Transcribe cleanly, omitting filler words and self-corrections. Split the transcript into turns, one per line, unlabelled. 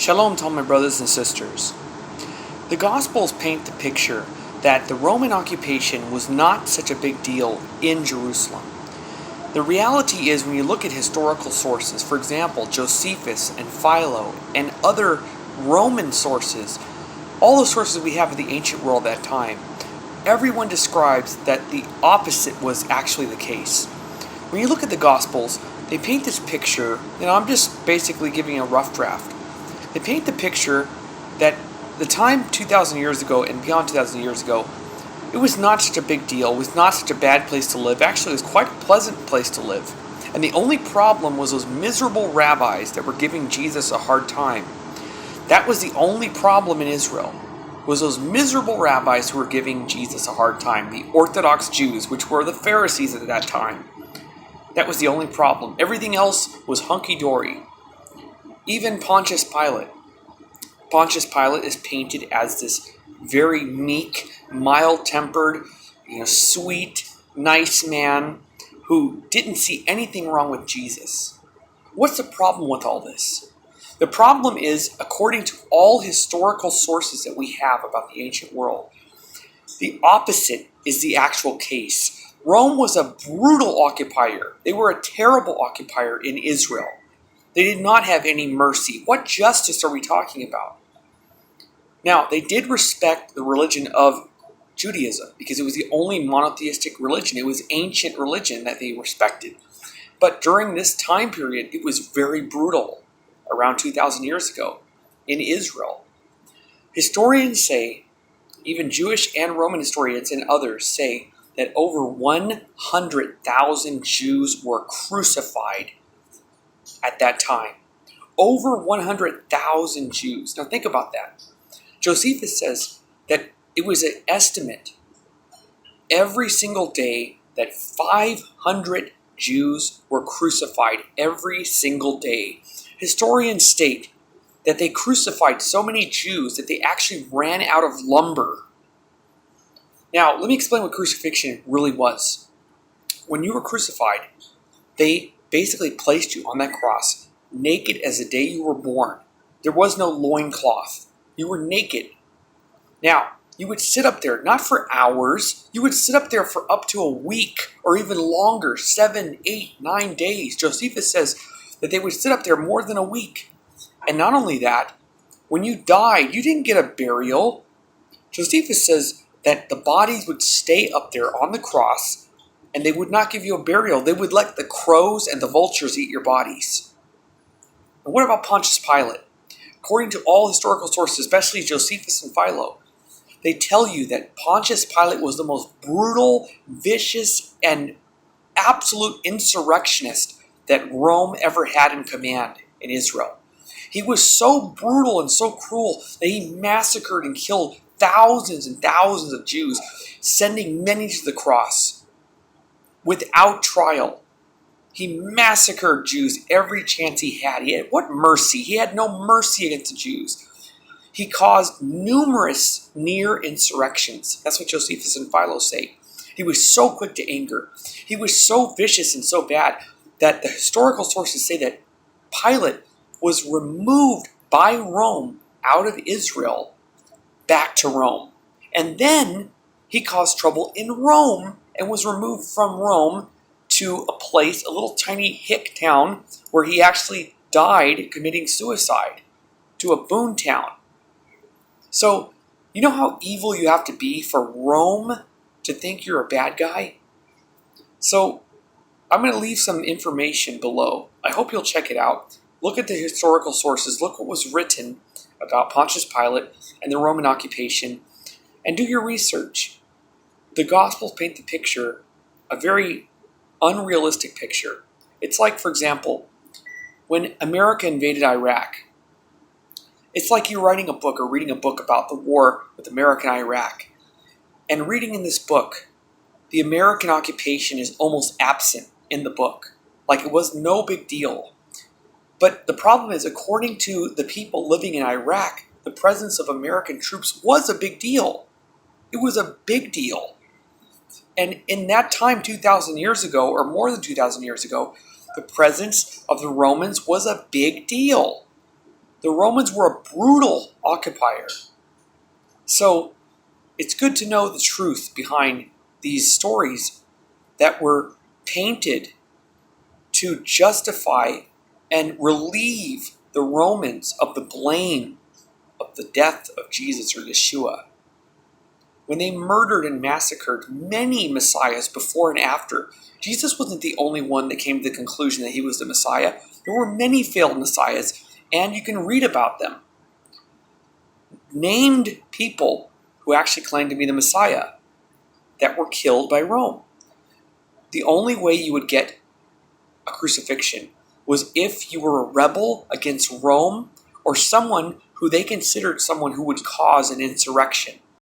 Shalom to all my brothers and sisters. The Gospels paint the picture that the Roman occupation was not such a big deal in Jerusalem. The reality is, when you look at historical sources, for example, Josephus and Philo and other Roman sources, all the sources we have of the ancient world at that time, everyone describes that the opposite was actually the case. When you look at the Gospels, they paint this picture, I'm just basically giving a rough draft. They paint the picture that the time 2,000 years ago and beyond 2,000 years ago, it was not such a big deal. It was not such a bad place to live. Actually, it was quite a pleasant place to live. And the only problem was those miserable rabbis that were giving Jesus a hard time. That was the only problem in Israel, was those miserable rabbis who were giving Jesus a hard time, the Orthodox Jews, which were the Pharisees at that time. That was the only problem. Everything else was hunky-dory. Even Pontious Pilate. Pontious Pilate is painted as this very meek, mild-tempered, sweet, nice man who didn't see anything wrong with Jesus. What's the problem with all this? The problem is, according to all historical sources that we have about the ancient world, the opposite is the actual case. Rome was a brutal occupier. They were a terrible occupier in Israel. They did not have any mercy. What justice are we talking about? Now, they did respect the religion of Judaism because it was the only monotheistic religion. It was ancient religion that they respected. But during this time period, it was very brutal, around 2,000 years ago, in Israel. Historians say, even Jewish and Roman historians and others say, that over 100,000 Jews were crucified at that time. Over 100,000 Jews. Now think about that. Josephus says that it was an estimate every single day that 500 Jews were crucified every single day. Historians state that they crucified so many Jews that they actually ran out of lumber. Now, let me explain what crucifixion really was. When you were crucified, they basically placed you on that cross, naked as the day you were born. There was no loincloth. You were naked. Now, you would sit up there, not for hours. You would sit up there for up to a week or even longer, 7, 8, 9 days. Josephus says that they would sit up there more than a week. And not only that, when you died, you didn't get a burial. Josephus says that the bodies would stay up there on the cross, and they would not give you a burial. They would let the crows and the vultures eat your bodies. And what about Pontious Pilate? According to all historical sources, especially Josephus and Philo, they tell you that Pontious Pilate was the most brutal, vicious, and absolute insurrectionist that Rome ever had in command in Israel. He was so brutal and so cruel that he massacred and killed thousands and thousands of Jews, sending many to the cross. Without trial, he massacred Jews every chance he had. What mercy? He had no mercy against the Jews. He caused numerous near insurrections. That's what Josephus and Philo say. He was so quick to anger. He was so vicious and so bad that the historical sources say that Pilate was removed by Rome out of Israel back to Rome. And then he caused trouble in Rome and was removed from Rome to a place, a little tiny hick town, where he actually died committing suicide, to a boon town. So, you know how evil you have to be for Rome to think you're a bad guy? So, I'm going to leave some information below. I hope you'll check it out. Look at the historical sources. Look what was written about Pontius Pilate and the Roman occupation, and do your research. The Gospels paint the picture, a very unrealistic picture. It's like, for example, when America invaded Iraq. It's like you're writing a book or reading a book about the war with America and Iraq. And reading in this book, the American occupation is almost absent in the book. Like it was no big deal. But the problem is, according to the people living in Iraq, the presence of American troops was a big deal. It was a big deal. And in that time, 2,000 years ago, or more than 2,000 years ago, the presence of the Romans was a big deal. The Romans were a brutal occupier. So it's good to know the truth behind these stories that were painted to justify and relieve the Romans of the blame of the death of Jesus or Yeshua. When they murdered and massacred many messiahs before and after, Jesus wasn't the only one that came to the conclusion that he was the Messiah. There were many failed messiahs, and you can read about them. Named people who actually claimed to be the Messiah that were killed by Rome. The only way you would get a crucifixion was if you were a rebel against Rome or someone who they considered someone who would cause an insurrection.